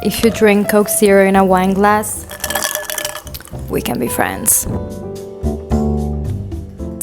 If you drink Coke Zero in a wine glass, we can be friends.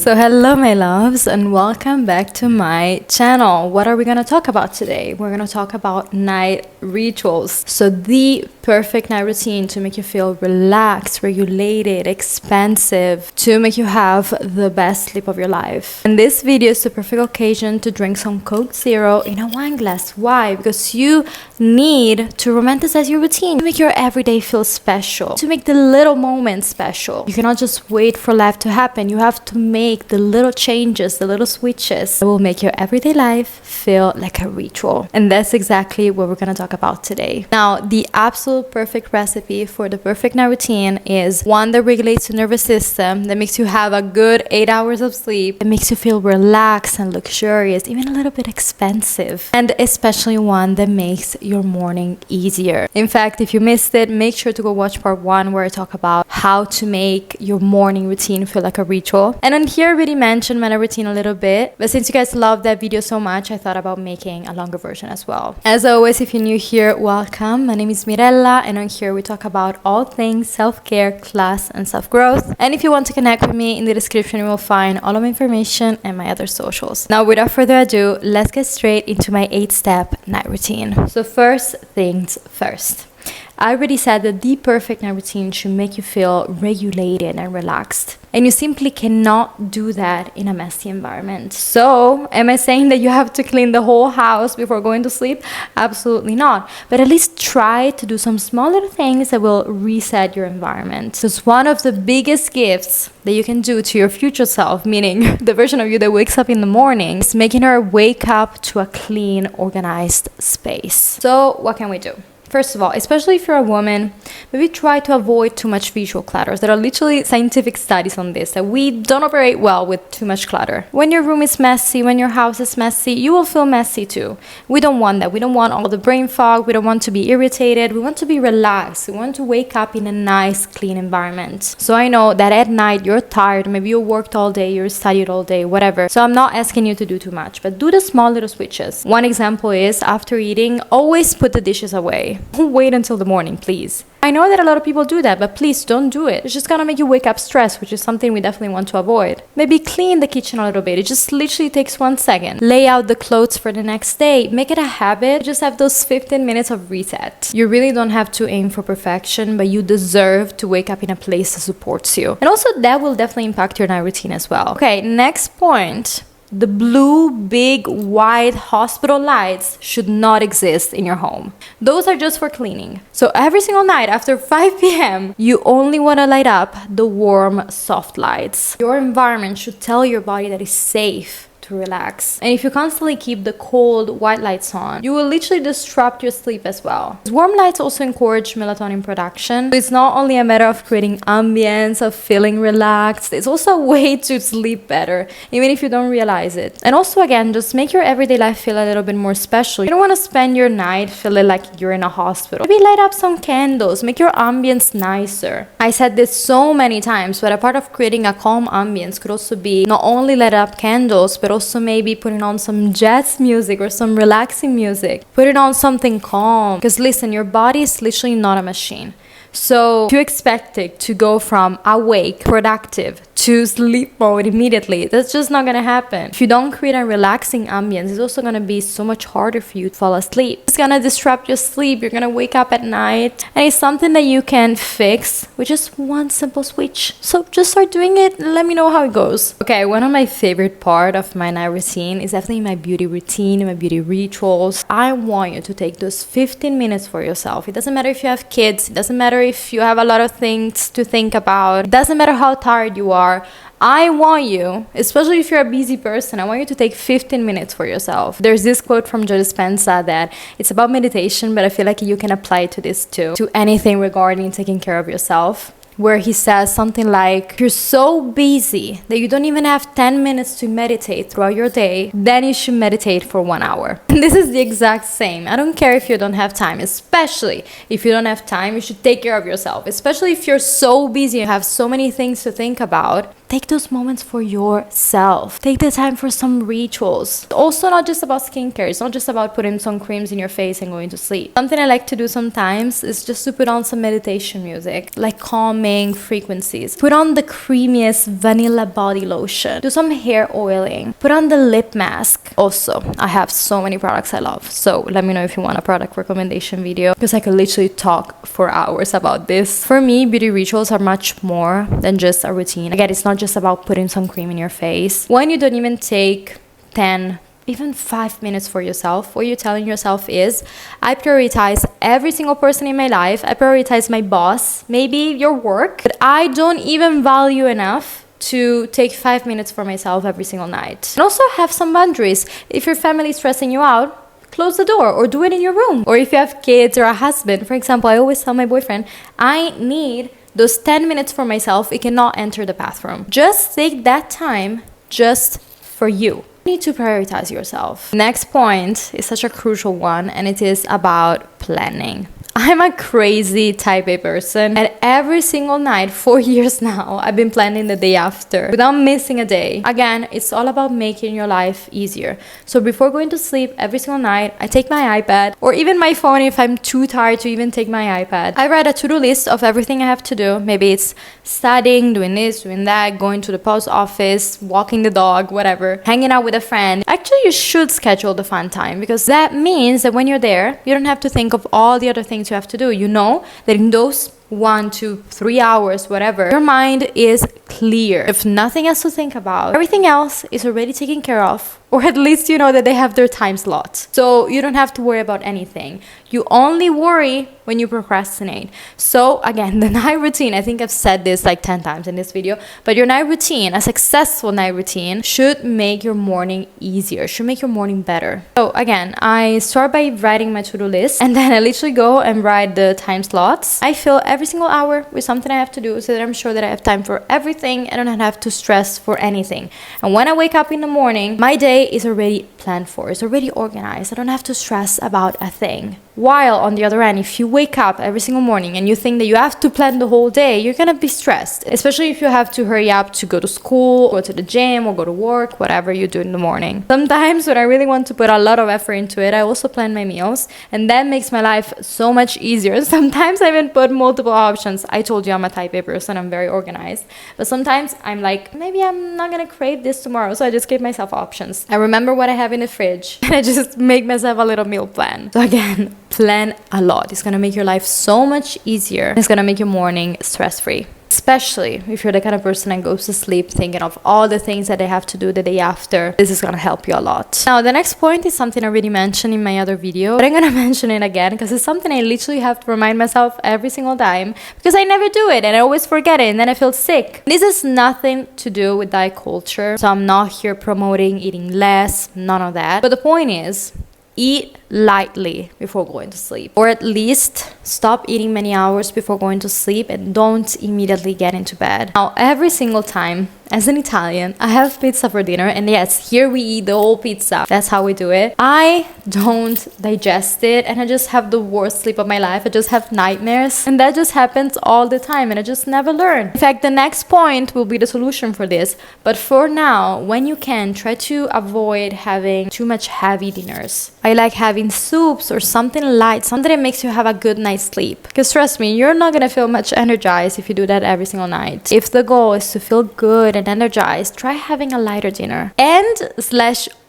So hello my loves and welcome back to my channel. What are we going to talk about today? We're going to talk about night rituals. So the perfect night routine to make you feel relaxed, regulated, expansive, to make you have the best sleep of your life. And this video is the perfect occasion to drink some Coke Zero in a wine glass. Why? Because you need to romanticize your routine, to make your everyday feel special, to make the little moments special. You cannot just wait for life to happen. You have to make the little changes, the little switches that will make your everyday life feel like a ritual. And that's exactly what we're going to talk about today. Now, the absolute perfect recipe for the perfect night routine is one that regulates the nervous system, that makes you have a good 8 hours of sleep, that makes you feel relaxed and luxurious, even a little bit expensive, and especially one that makes your morning easier. In fact, if you missed it, make sure to go watch part 1 where I talk about how to make your morning routine feel like a ritual. And on here I already mentioned my routine a little bit, but since you guys loved that video so much, I thought about making a longer version as well. As always, if you're new here, welcome. My name is Mirella, and on here we talk about all things self-care, class, and self-growth. And if you want to connect with me, in the description you will find all of my information and my other socials. Now, without further ado, let's get straight into my 8-step night routine. So first things first. I already said that the perfect night routine should make you feel regulated and relaxed. And you simply cannot do that in a messy environment. So, am I saying that you have to clean the whole house before going to sleep? Absolutely not. But at least try to do some small little things that will reset your environment. So it's one of the biggest gifts that you can do to your future self, meaning the version of you that wakes up in the morning, is making her wake up to a clean, organized space. So, what can we do? First of all, especially if you're a woman, maybe try to avoid too much visual clutter. There are literally scientific studies on this, that we don't operate well with too much clutter. When your room is messy, when your house is messy, you will feel messy too. We don't want that. We don't want all the brain fog. We don't want to be irritated. We want to be relaxed. We want to wake up in a nice, clean environment. So I know that at night you're tired. Maybe you worked all day, you studied all day, whatever. So I'm not asking you to do too much, but do the small little switches. One example is, after eating, always put the dishes away. Don't wait until the morning, please. I know that a lot of people do that, but please don't do it. It's just gonna make you wake up stressed, which is something we definitely want to avoid. Maybe clean the kitchen a little bit. It just literally takes 1 second. Lay out the clothes for the next day. Make it a habit. Just have those 15 minutes of reset. You really don't have to aim for perfection, but you deserve to wake up in a place that supports you. And also that will definitely impact your night routine as well. Okay, next point. The blue, big, white hospital lights should not exist in your home. Those are just for cleaning. So every single night after 5 p.m., you only want to light up the warm, soft lights. Your environment should tell your body that it's safe to relax. And if you constantly keep the cold white lights on, you will literally disrupt your sleep as well. Warm lights also encourage melatonin production. So it's not only a matter of creating ambience, of feeling relaxed, it's also a way to sleep better, even if you don't realize it. And also, again, just make your everyday life feel a little bit more special. You don't want to spend your night feeling like you're in a hospital. Maybe light up some candles, make your ambience nicer. I said this so many times, but a part of creating a calm ambience could also be not only light up candles, but also maybe putting on some jazz music or some relaxing music. Put it on something calm. Because listen, your body is literally not a machine. So if you expect it to go from awake, productive, to sleep mode immediately, that's just not gonna happen. If you don't create a relaxing ambience, it's also gonna be so much harder for you to fall asleep. It's gonna disrupt your sleep. You're gonna wake up at night, and it's something that you can fix with just one simple switch. So just start doing it and let me know how it goes. Okay, one of my favorite part of my night routine is definitely my beauty routine, my beauty rituals. I want you to take those 15 minutes for yourself. It doesn't matter if you have kids, it doesn't matter if you have a lot of things to think about, it doesn't matter how tired you are. I want you, especially if you're a busy person, I want you to take 15 minutes for yourself. There's this quote from Joe Dispenza that it's about meditation, but I feel like you can apply it to this too, to anything regarding taking care of yourself. where he says something like, you're so busy that you don't even have 10 minutes to meditate throughout your day, then you should meditate for 1 hour. And this is the exact same. I don't care if you don't have time, especially if you don't have time, you should take care of yourself. Especially if you're so busy and have so many things to think about, take those moments for yourself. Take the time for some rituals. Also, not just about skincare. It's not just about putting some creams in your face and going to sleep. Something I like to do sometimes is just to put on some meditation music, like calming frequencies. Put on the creamiest vanilla body lotion. Do some hair oiling. Put on the lip mask. Also, I have so many products I love. So let me know if you want a product recommendation video, because I could literally talk for hours about this. For me, beauty rituals are much more than just a routine. Again, it's not just about putting some cream in your face. When you don't even take 10, even 5 minutes for yourself, what you're telling yourself is, I prioritize every single person in my life. I prioritize my boss, maybe your work, but I don't even value enough to take 5 minutes for myself every single night. And also have some boundaries. If your family is stressing you out, close the door or do it in your room. Or if you have kids or a husband, for example, I always tell my boyfriend, I need those 10 minutes for myself. It cannot enter the bathroom. Just take that time just for you. You need to prioritize yourself. Next point is such a crucial one, and it is about planning. I'm a crazy type A person, and every single night, 4 years now, I've been planning the day after without missing a day. Again, it's all about making your life easier. So before going to sleep every single night, I take my iPad or even my phone if I'm too tired to even take my iPad. I write a to-do list of everything I have to do. Maybe it's studying, doing this, doing that, going to the post office, walking the dog, whatever, hanging out with a friend. Actually, you should schedule the fun time, because that means that when you're there, you don't have to think of all the other things you have to do. You know that in those 1 to 3 hours, whatever, your mind is clear. If nothing else to think about, everything else is already taken care of, or at least you know that they have their time slot. So you don't have to worry about anything. You only worry when you procrastinate. So again, the night routine, I think I've said this like 10 times in this video, but your night routine, a successful night routine, should make your morning easier, should make your morning better. So again, I start by writing my to-do list, and then I literally go and write the time slots. I fill every single hour with something I have to do, so that I'm sure that I have time for everything and I don't have to stress for anything. And when I wake up in the morning, my day is already planned for, it's already organized. I don't have to stress about a thing. While on the other end, if you wake up every single morning and you think that you have to plan the whole day, you're gonna be stressed, especially if you have to hurry up to go to school, go to the gym, or go to work, whatever you do in the morning. Sometimes when I really want to put a lot of effort into it, I also plan my meals, and that makes my life so much easier. Sometimes I even put multiple options. I told you I'm a type A person, I'm very organized, but sometimes I'm like, maybe I'm not gonna crave this tomorrow, so I just give myself options. I remember what I have in the fridge and I just make myself a little meal plan. So again, plan a lot. It's gonna make your life so much easier. It's gonna make your morning stress-free, especially if you're the kind of person that goes to sleep thinking of all the things that they have to do the day after. This is gonna help you a lot. Now, the next point is something I already mentioned in my other video, but I'm gonna mention it again because it's something I literally have to remind myself every single time, because I never do it and I always forget it and then I feel sick. This has nothing to do with diet culture, so I'm not here promoting eating less, none of that. But the point is, eat lightly before going to sleep, or at least stop eating many hours before going to sleep and don't immediately get into bed. Now, every single time as an Italian, I have pizza for dinner, and yes, here we eat the whole pizza. That's how we do it. I don't digest it and I just have the worst sleep of my life. I just have nightmares, and that just happens all the time and I just never learn. In fact, the next point will be the solution for this, but for now, when you can, try to avoid having too much heavy dinners. I like having soups or something light, something that makes you have a good night's sleep, because trust me, you're not gonna feel much energized if you do that every single night. If the goal is to feel good and energized, try having a lighter dinner.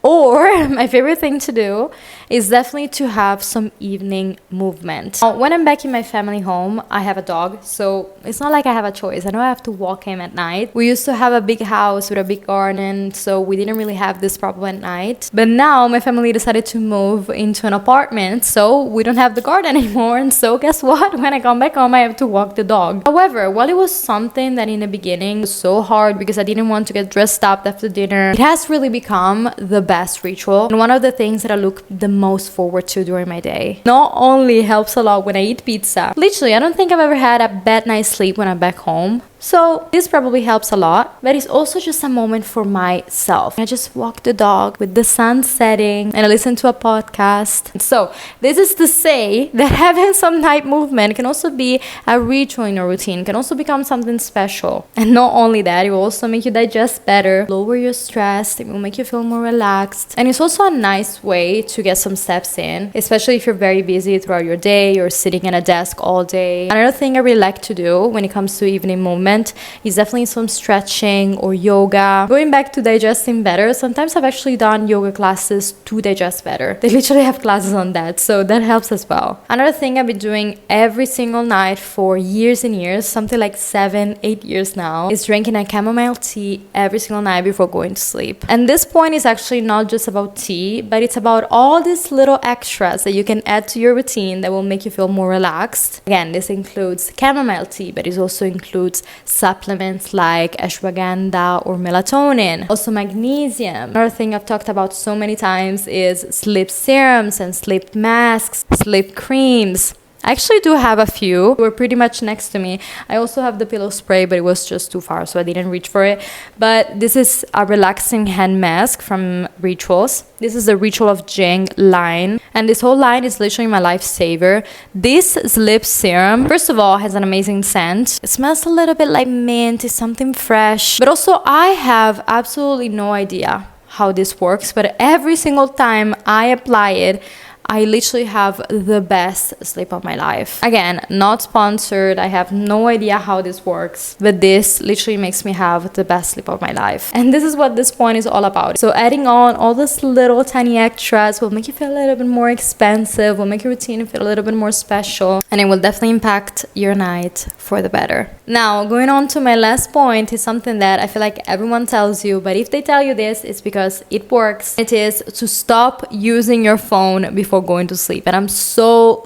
Or my favorite thing to do is definitely to have some evening movement. Now, when I'm back in my family home, I have a dog, so it's not like I have a choice. I know I have to walk him at night. We used to have a big house with a big garden, so we didn't really have this problem at night. But now my family decided to move into an apartment, so we don't have the garden anymore. And so guess what? When I come back home, I have to walk the dog. However, while it was something that in the beginning was so hard because I didn't want to get dressed up after dinner, it has really become the best ritual and one of the things that I look the most forward to during my day. Not only helps a lot when I eat pizza, literally I don't think I've ever had a bad night's sleep when I'm back home. So this probably helps a lot, but it's also just a moment for myself. I just walk the dog with the sun setting and I listen to a podcast. So this is to say that having some night movement can also be a ritual in your routine, can also become something special. And not only that, it will also make you digest better, lower your stress, it will make you feel more relaxed. And it's also a nice way to get some steps in, especially if you're very busy throughout your day, you're sitting at a desk all day. Another thing I really like to do when it comes to evening movement is definitely some stretching or yoga. Going back to digesting better, sometimes I've actually done yoga classes to digest better. They literally have classes on that, so that helps as well. Another thing I've been doing every single night for years and years, something like 7-8 years now, is drinking a chamomile tea every single night before going to sleep. And this point is actually not just about tea, but it's about all these little extras that you can add to your routine that will make you feel more relaxed. Again, this includes chamomile tea, but it also includes supplements like ashwagandha or melatonin, also magnesium. Another thing I've talked about so many times is sleep serums and sleep masks, sleep creams. I actually do have a few. They were pretty much next to me. I also have the pillow spray, but it was just too far, so I didn't reach for it. But this is a relaxing hand mask from Rituals. This is the Ritual of Jing line. And this whole line is literally my lifesaver. This sleep serum, first of all, has an amazing scent. It smells a little bit like mint. It's something fresh. But also, I have absolutely no idea how this works. But every single time I apply it, I literally have the best sleep of my life. Again, not sponsored. I have no idea how this works, but this literally makes me have the best sleep of my life. And this is what this point is all about. So adding on all these little tiny extras will make you feel a little bit more expensive, will make your routine feel a little bit more special, and it will definitely impact your night for the better. Now, going on to my last point is something that I feel like everyone tells you, but if they tell you this, it's because it works. It is to stop using your phone before going to sleep. And I'm so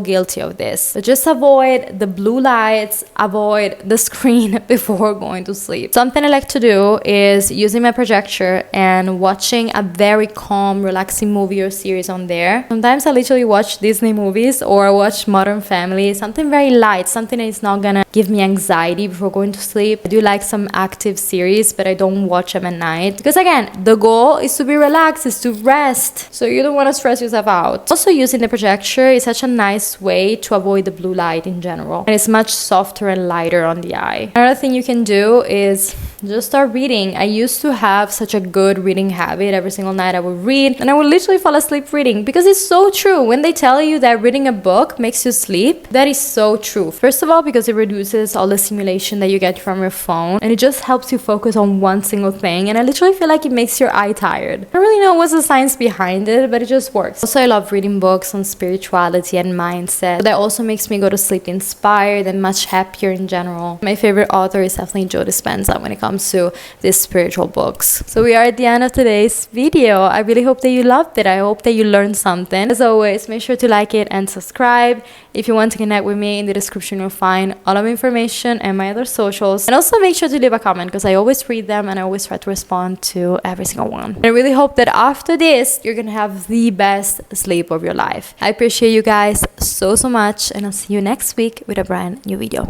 guilty of this. So just avoid the blue lights, avoid the screen before going to sleep. Something I like to do is using my projector and watching a very calm, relaxing movie or series on there. Sometimes I literally watch Disney movies or watch Modern Family, something very light, something that is not gonna give me anxiety before going to sleep. I do like some active series, but I don't watch them at night. Because again, the goal is to be relaxed, is to rest. So you don't want to stress yourself out. Also, using the projector is such a nice way to avoid the blue light in general. And it's much softer and lighter on the eye. Another thing you can do is just start reading. I used to have such a good reading habit. Every single night I would read and I would literally fall asleep reading because it's so true. When they tell you that reading a book makes you sleep, that is so true. First of all, because it reduces all the stimulation that you get from your phone and it just helps you focus on one single thing. And I literally feel like it makes your eye tired. I don't really know what's the science behind it, but it just works. Also, I love reading books on spirituality and mindset. That also makes me go to sleep inspired and much happier in general. My favorite author is definitely Joe Dispenza when it comes to these spiritual books. So we are at the end of today's video. I really hope that you loved it. I hope that you learned something. As always, make sure to like it and subscribe. If you want to connect with me, in the description you'll find all of my information and my other socials. And also make sure to leave a comment because I always read them and I always try to respond to every single one. And I really hope that after this, you're gonna have the best sleep of your life. I appreciate you guys so much and I'll see you next week with a brand new video.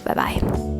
Bye bye.